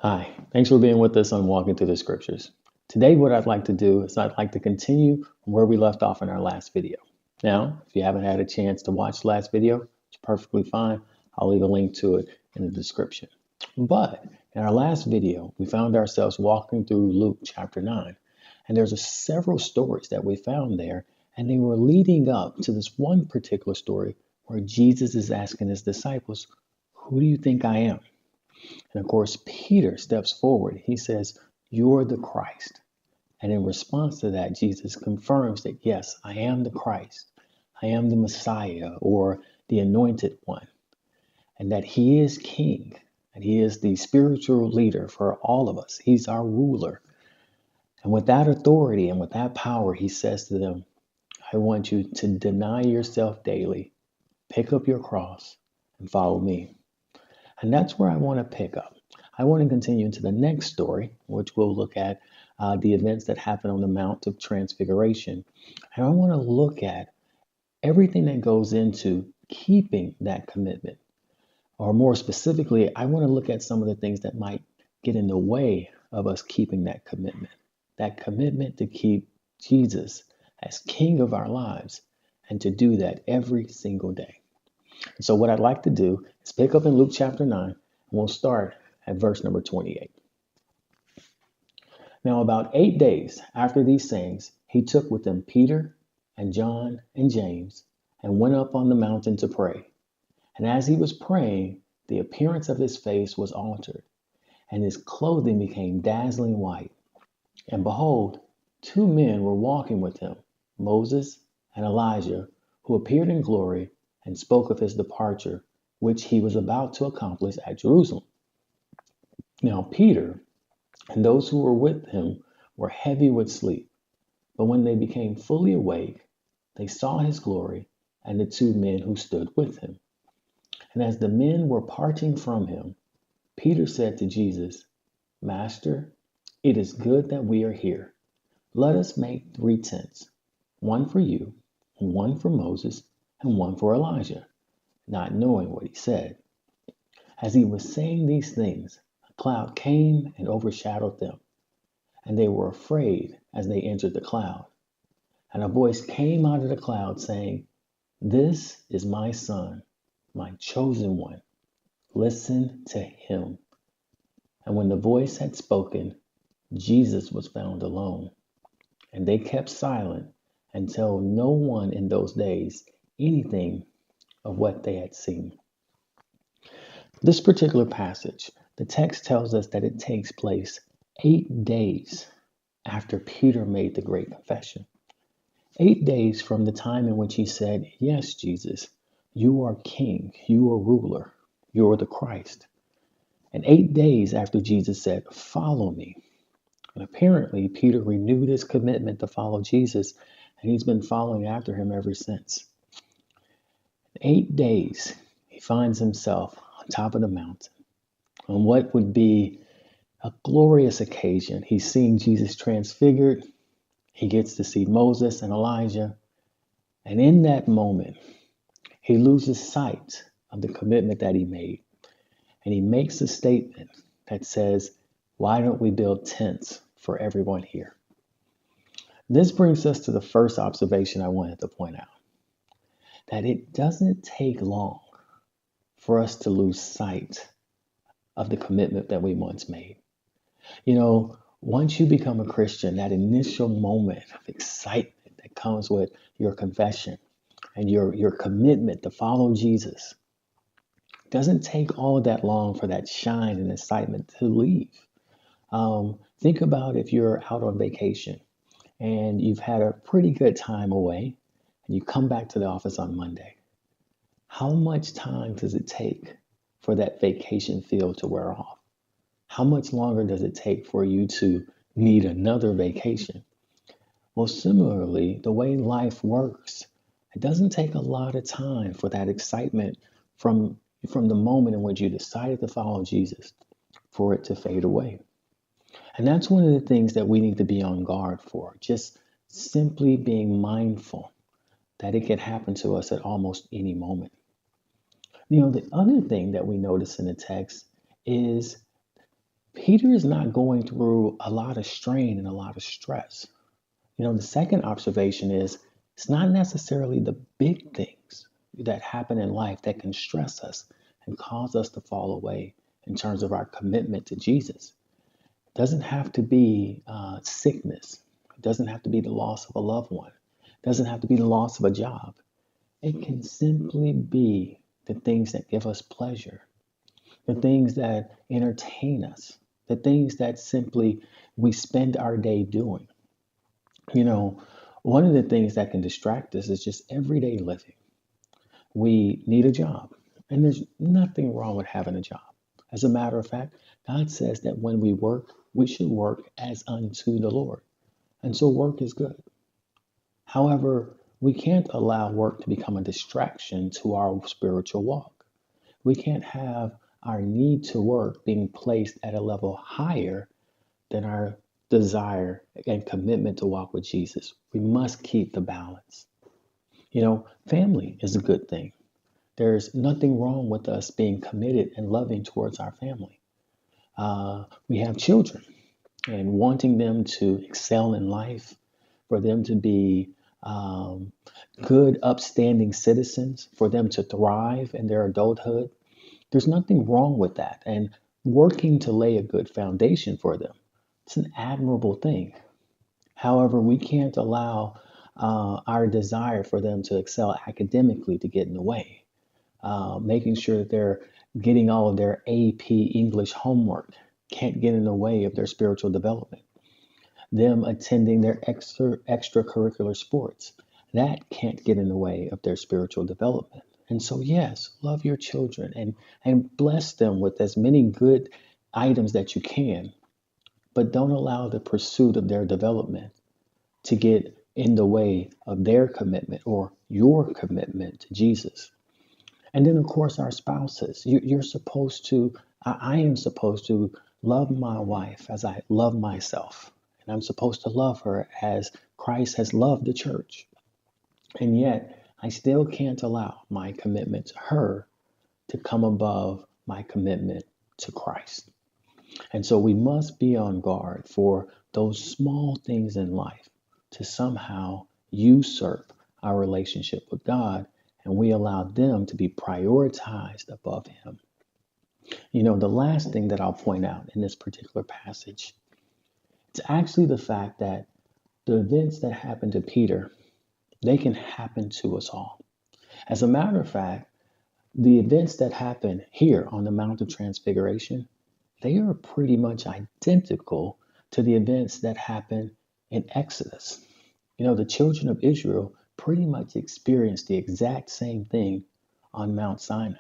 Hi, thanks for being with us on Walking Through the Scriptures. Today, what I'd like to do is I'd like to continue where we left off in our last video. Now, if you haven't had a chance to watch the last video, it's perfectly fine. I'll leave a link to it in the description. But in our last video, we found ourselves walking through Luke chapter 9. And there's several stories that we found there, and they were leading up to this one particular story where Jesus is asking his disciples, "Who do you think I am?" And of course, Peter steps forward. He says, "You're the Christ." And in response to that, Jesus confirms that, yes, I am the Christ. I am the Messiah or the anointed one, and that he is king, and he is the spiritual leader for all of us. He's our ruler. And with that authority and with that power, he says to them, I want you to deny yourself daily, pick up your cross, and follow me. And that's where I want to pick up. I want to continue into the next story, which we'll look at the events that happen on the Mount of Transfiguration. And I want to look at everything that goes into keeping that commitment. Or more specifically, I want to look at some of the things that might get in the way of us keeping that commitment to keep Jesus as King of our lives, and to do that every single day. So what I'd like to do is pick up in Luke chapter 9, and we'll start at verse number 28. Now, about 8 days after these sayings, he took with him Peter and John and James and went up on the mountain to pray. And as he was praying, the appearance of his face was altered, and his clothing became dazzling white. And behold, 2 men were walking with him, Moses and Elijah, who appeared in glory and spoke of his departure, which he was about to accomplish at Jerusalem. Now Peter and those who were with him were heavy with sleep, but when they became fully awake, they saw his glory and the 2 men who stood with him. And as the men were parting from him, Peter said to Jesus, "Master, it is good that we are here. Let us make 3 tents, one for you, and one for Moses, and one for Elijah," not knowing what he said. As he was saying these things, a cloud came and overshadowed them, and they were afraid as they entered the cloud. And a voice came out of the cloud saying, "This is my son, my chosen one. Listen to him." And when the voice had spoken, Jesus was found alone. And they kept silent and told no one in those days anything of what they had seen. This particular passage, the text tells us that it takes place 8 days after Peter made the great confession. 8 days from the time in which he said, "Yes, Jesus, you are king, you are ruler, you are the Christ." And 8 days after Jesus said, "Follow me." And apparently, Peter renewed his commitment to follow Jesus, and he's been following after him ever since. 8 days, he finds himself on top of the mountain on what would be a glorious occasion. He's seeing Jesus transfigured. He gets to see Moses and Elijah. And in that moment, he loses sight of the commitment that he made. And he makes a statement that says, "Why don't we build tents for everyone here?" This brings us to the first observation I wanted to point out, that it doesn't take long for us to lose sight of the commitment that we once made. Once you become a Christian, that initial moment of excitement that comes with your confession and your commitment to follow Jesus, doesn't take all that long for that shine and excitement to leave. Think about if you're out on vacation and you've had a pretty good time away and you come back to the office on Monday. How much time does it take for that vacation feel to wear off? How much longer does it take for you to need another vacation? Well, similarly, the way life works, it doesn't take a lot of time for that excitement from the moment in which you decided to follow Jesus, for it to fade away. And that's one of the things that we need to be on guard for, just simply being mindful that it can happen to us at almost any moment. The other thing that we notice in the text is Peter is not going through a lot of strain and a lot of stress. The second observation is it's not necessarily the big things that happen in life that can stress us and cause us to fall away in terms of our commitment to Jesus. It doesn't have to be sickness. It doesn't have to be the loss of a loved one. It doesn't have to be the loss of a job. It can simply be the things that give us pleasure, the things that entertain us, the things that simply we spend our day doing. You know, One of the things that can distract us is just everyday living. We need a job, and there's nothing wrong with having a job. As a matter of fact, God says that when we work, we should work as unto the Lord. And so work is good. However, we can't allow work to become a distraction to our spiritual walk. We can't have our need to work being placed at a level higher than our desire and commitment to walk with Jesus. We must keep the balance. Family is a good thing. There's nothing wrong with us being committed and loving towards our family. We have children and wanting them to excel in life, for them to be good, upstanding citizens, for them to thrive in their adulthood. There's nothing wrong with that. And working to lay a good foundation for them, it's an admirable thing. However, we can't allow our desire for them to excel academically to get in the way. Making sure that they're getting all of their AP English homework can't get in the way of their spiritual development. Them attending their extracurricular sports, that can't get in the way of their spiritual development. And so, yes, love your children and bless them with as many good items that you can, but don't allow the pursuit of their development to get in the way of their commitment or your commitment to Jesus. And then, of course, our spouses. You're supposed to, I am supposed to love my wife as I love myself. And I'm supposed to love her as Christ has loved the church. And yet, I still can't allow my commitment to her to come above my commitment to Christ. And so we must be on guard for those small things in life to somehow usurp our relationship with God, and we allow them to be prioritized above Him. The last thing that I'll point out in this particular passage, it's actually the fact that the events that happened to Peter, they can happen to us all. As a matter of fact, the events that happen here on the Mount of Transfiguration, they are pretty much identical to the events that happen in Exodus. The children of Israel pretty much experienced the exact same thing on Mount Sinai.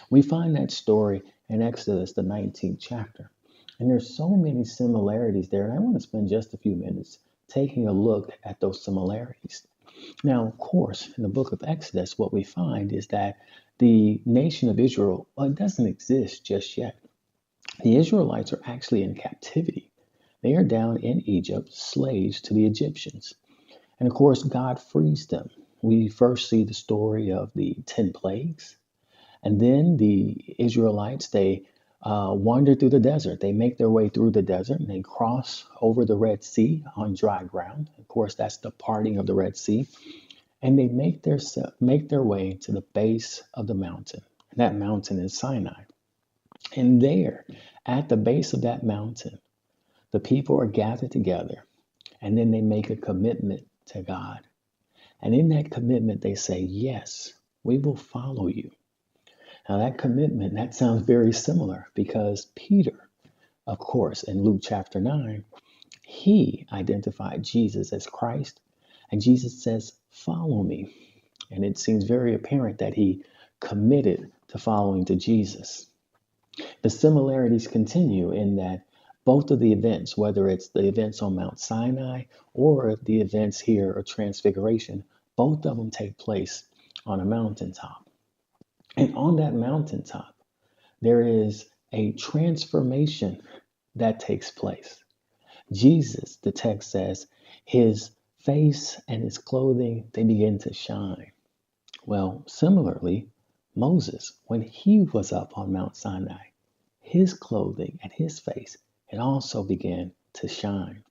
We find that story in Exodus, the 19th chapter. And there's so many similarities there. And I want to spend just a few minutes taking a look at those similarities. Now, of course, in the book of Exodus, what we find is that the nation of Israel, well, it doesn't exist just yet. The Israelites are actually in captivity. They are down in Egypt, slaves to the Egyptians. And of course, God frees them. We first see the story of the 10 plagues. And then the Israelites, they wander through the desert. They make their way through the desert and they cross over the Red Sea on dry ground. Of course, that's the parting of the Red Sea. And they make their way to the base of the mountain. And that mountain is Sinai. And there, at the base of that mountain, the people are gathered together. And then they make a commitment to God. And in that commitment, they say, yes, we will follow you. Now, that commitment, that sounds very similar because Peter, of course, in Luke chapter 9, he identified Jesus as Christ. And Jesus says, follow me. And it seems very apparent that he committed to following to Jesus. The similarities continue in that both of the events, whether it's the events on Mount Sinai or the events here of Transfiguration, both of them take place on a mountaintop. And on that mountaintop, there is a transformation that takes place. Jesus, the text says, his face and his clothing, they begin to shine. Well, similarly, Moses, when he was up on Mount Sinai, his clothing and his face, it also began to shine.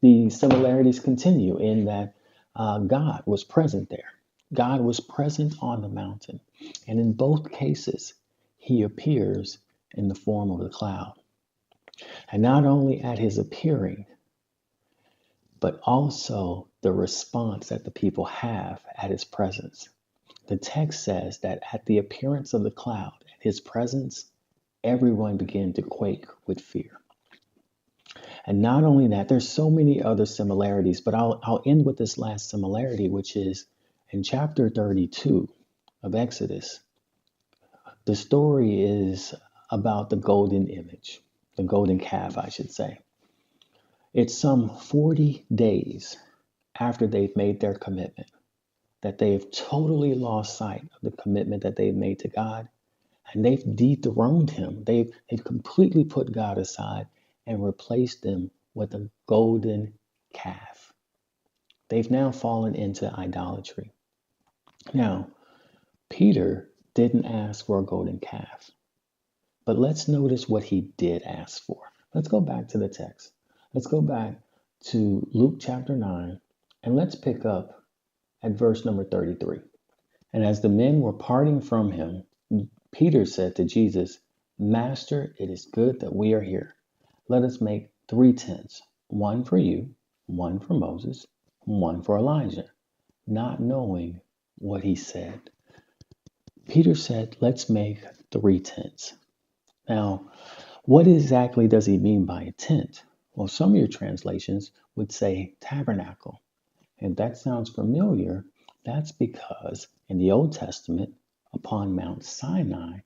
The similarities continue in that God was present there. God was present on the mountain. And in both cases, he appears in the form of the cloud. And not only at his appearing, but also the response that the people have at his presence. The text says that at the appearance of the cloud, at his presence, everyone began to quake with fear. And not only that, there's so many other similarities, but I'll end with this last similarity, which is in chapter 32 of Exodus. The story is about the golden image, the golden calf, I should say. It's some 40 days after they've made their commitment that they've totally lost sight of the commitment that they've made to God, and they've dethroned him. They've completely put God aside and replaced him with a golden calf. They've now fallen into idolatry. Now, Peter didn't ask for a golden calf, but let's notice what he did ask for. Let's go back to the text. Let's go back to Luke chapter 9, and let's pick up at verse number 33. And as the men were parting from him, Peter said to Jesus, Master, it is good that we are here. Let us make 3 tents, one for you, one for Moses, one for Elijah, not knowing what he said. Peter said, let's make 3 tents. Now, what exactly does he mean by a tent? Well, some of your translations would say tabernacle. And that sounds familiar. That's because in the Old Testament, upon Mount Sinai,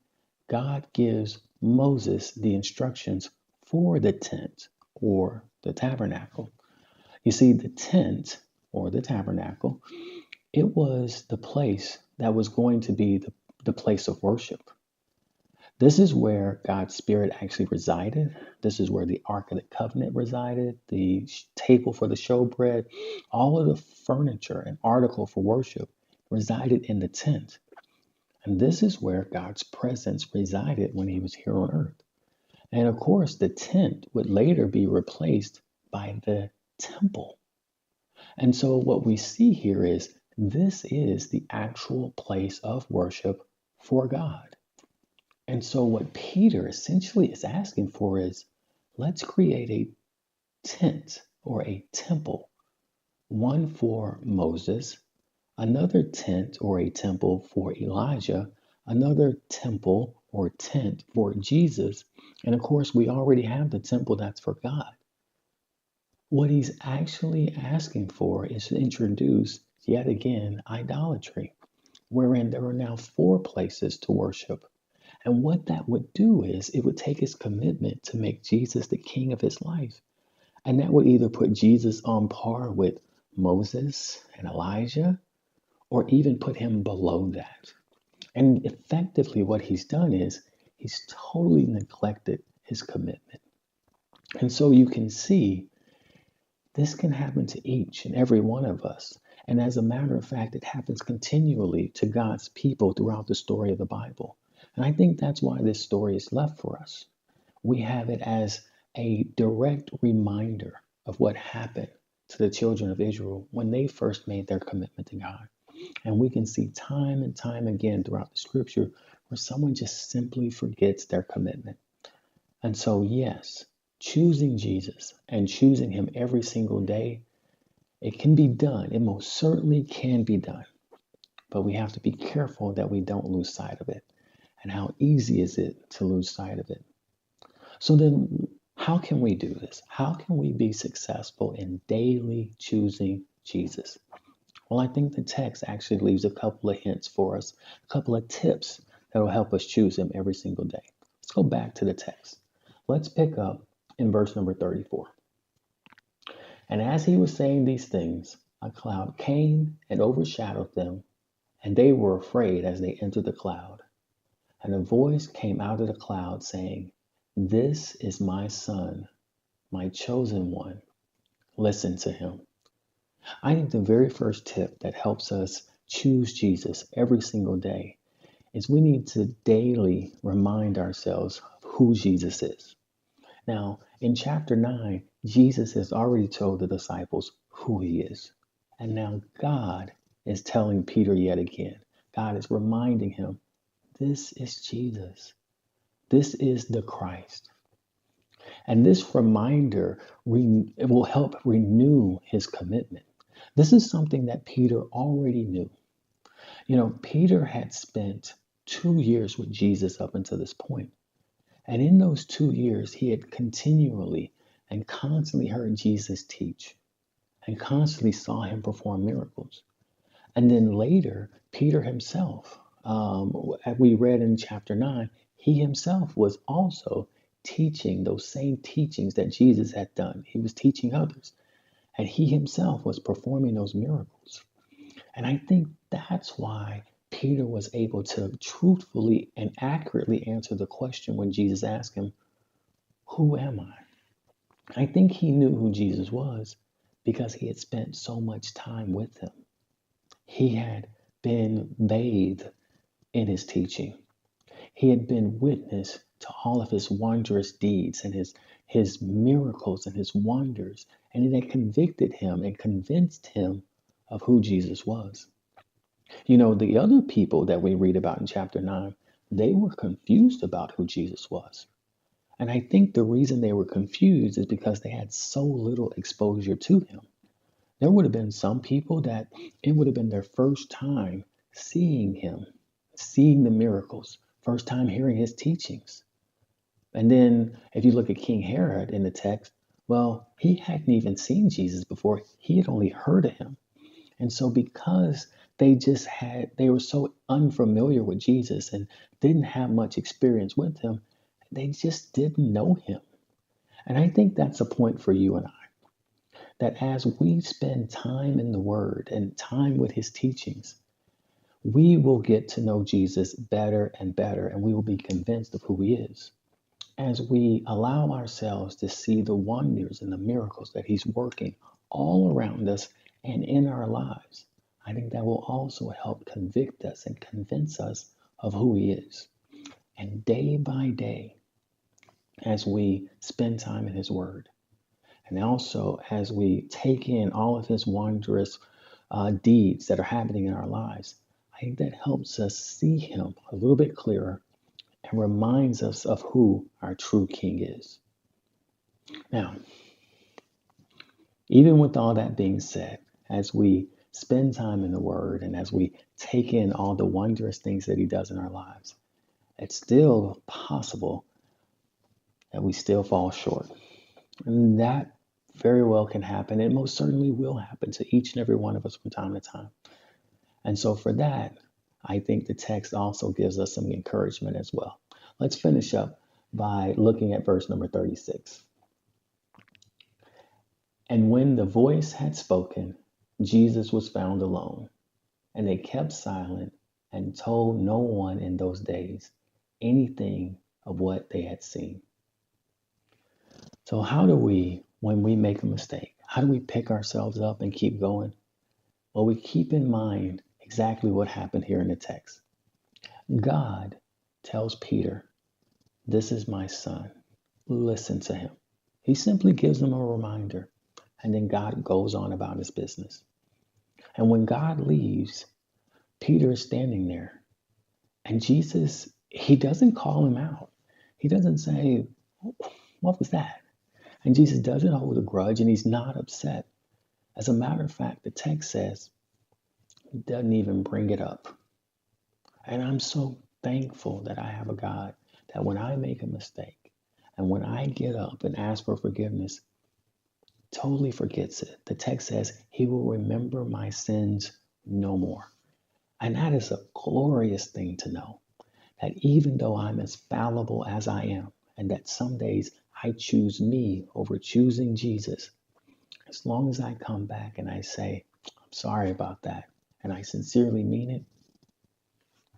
God gives Moses the instructions for the tent or the tabernacle. You see, the tent or the tabernacle, it was the place that was going to be the place of worship. This is where God's Spirit actually resided. This is where the Ark of the Covenant resided, the table for the showbread, all of the furniture and article for worship resided in the tent. And this is where God's presence resided when he was here on earth. And of course, the tent would later be replaced by the temple. And so what we see here is this is the actual place of worship for God. And so what Peter essentially is asking for is, let's create a tent or a temple, one for Moses, another tent or a temple for Elijah, another temple or tent for Jesus. And of course, we already have the temple that's for God. What he's actually asking for is to introduce, yet again, idolatry, wherein there are now 4 places to worship. And what that would do is it would take his commitment to make Jesus the king of his life. And that would either put Jesus on par with Moses and Elijah, or even put him below that. And effectively what he's done is he's totally neglected his commitment. And so you can see this can happen to each and every one of us. And as a matter of fact, it happens continually to God's people throughout the story of the Bible. And I think that's why this story is left for us. We have it as a direct reminder of what happened to the children of Israel when they first made their commitment to God. And we can see time and time again throughout the scripture where someone just simply forgets their commitment. And so, yes, choosing Jesus and choosing him every single day, it can be done. It most certainly can be done. But we have to be careful that we don't lose sight of it. And how easy is it to lose sight of it? So then, how can we do this? How can we be successful in daily choosing Jesus? Well, I think the text actually leaves a couple of hints for us, a couple of tips that will help us choose him every single day. Let's go back to the text. Let's pick up in verse number 34. And as he was saying these things, a cloud came and overshadowed them, and they were afraid as they entered the cloud. And a voice came out of the cloud saying, This is my son, my chosen one. Listen to him. I think the very first tip that helps us choose Jesus every single day is we need to daily remind ourselves of who Jesus is. Now, in chapter 9, Jesus has already told the disciples who he is. And now God is telling Peter yet again. God is reminding him, this is Jesus. This is the Christ. And this reminder it will help renew his commitment. This is something that Peter already knew. You know, Peter had spent 2 years with Jesus up until this point. And in those 2 years, he had continually and constantly heard Jesus teach and constantly saw him perform miracles. And then later, Peter himself, as we read in chapter 9, he himself was also teaching those same teachings that Jesus had done. He was teaching others, and he himself was performing those miracles. And I think that's why Peter was able to truthfully and accurately answer the question when Jesus asked him, who am I? I think he knew who Jesus was because he had spent so much time with him. He had been bathed in his teaching. He had been witness to all of his wondrous deeds and his miracles and his wonders, and it had convicted him and convinced him of who Jesus was. You know, the other people that we read about in chapter 9, they were confused about who Jesus was. And I think the reason they were confused is because they had so little exposure to him. There would have been some people that it would have been their first time seeing him, seeing the miracles, first time hearing his teachings. And then if you look at King Herod in the text, well, he hadn't even seen Jesus before. He had only heard of him. And so because they were so unfamiliar with Jesus and didn't have much experience with him, they just didn't know him. And I think that's a point for you and I, that as we spend time in the Word and time with his teachings, we will get to know Jesus better and better, and we will be convinced of who he is. As we allow ourselves to see the wonders and the miracles that he's working all around us and in our lives, I think that will also help convict us and convince us of who he is. And day by day, as we spend time in his word, and also as we take in all of his wondrous deeds that are happening in our lives, I think that helps us see him a little bit clearer and reminds us of who our true king is. Now, even with all that being said, as we spend time in the word and as we take in all the wondrous things that he does in our lives, it's still possible that we still fall short. And that very well can happen. It most certainly will happen to each and every one of us from time to time. And so for that, I think the text also gives us some encouragement as well. Let's finish up by looking at verse number 36. And when the voice had spoken, Jesus was found alone, and they kept silent and told no one in those days anything of what they had seen. So how do we, when we make a mistake, how do we pick ourselves up and keep going? Well, we keep in mind exactly what happened here in the text. God tells Peter, this is my son. Listen to him. He simply gives him a reminder, and then God goes on about his business. And when God leaves, Peter is standing there, and Jesus, he doesn't call him out. He doesn't say, what was that? And Jesus doesn't hold a grudge, and he's not upset. As a matter of fact, the text says he doesn't even bring it up. And I'm so thankful that I have a God that when I make a mistake and when I get up and ask for forgiveness, totally forgets it. The text says he will remember my sins no more. And that is a glorious thing to know, that even though I'm as fallible as I am, and that some days I choose me over choosing Jesus, as long as I come back and I say, I'm sorry about that, and I sincerely mean it,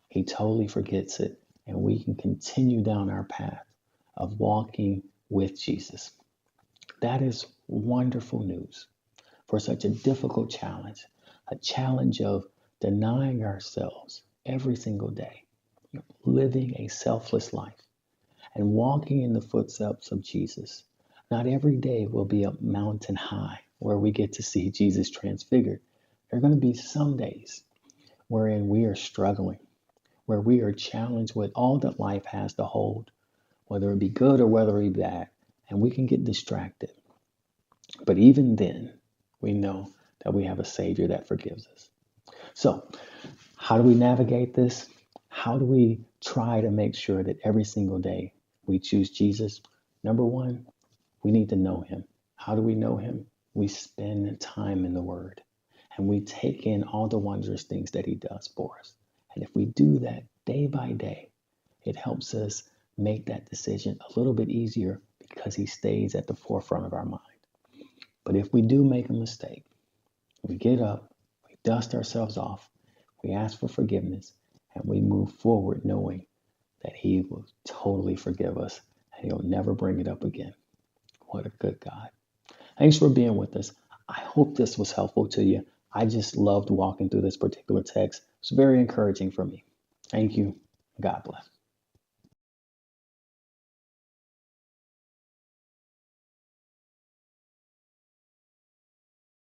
he totally forgets it, and we can continue down our path of walking with Jesus. That is wonderful news for such a difficult challenge, a challenge of denying ourselves every single day, living a selfless life. and walking in the footsteps of Jesus. Not every day will be a mountain high where we get to see Jesus transfigured. There are going to be some days wherein we are struggling, where we are challenged with all that life has to hold, whether it be good or whether it be bad, and we can get distracted. But even then, we know that we have a Savior that forgives us. So, how do we navigate this? How do we try to make sure that every single day we choose Jesus? Number one, we need to know Him. How do we know Him? We spend time in the Word and we take in all the wondrous things that He does for us. And if we do that day by day, it helps us make that decision a little bit easier because He stays at the forefront of our mind. But if we do make a mistake, we get up, we dust ourselves off, we ask for forgiveness, and we move forward knowing that He will totally forgive us and He'll never bring it up again. What a good God. Thanks for being with us. I hope this was helpful to you. I just loved walking through this particular text. It's very encouraging for me. Thank you. God bless.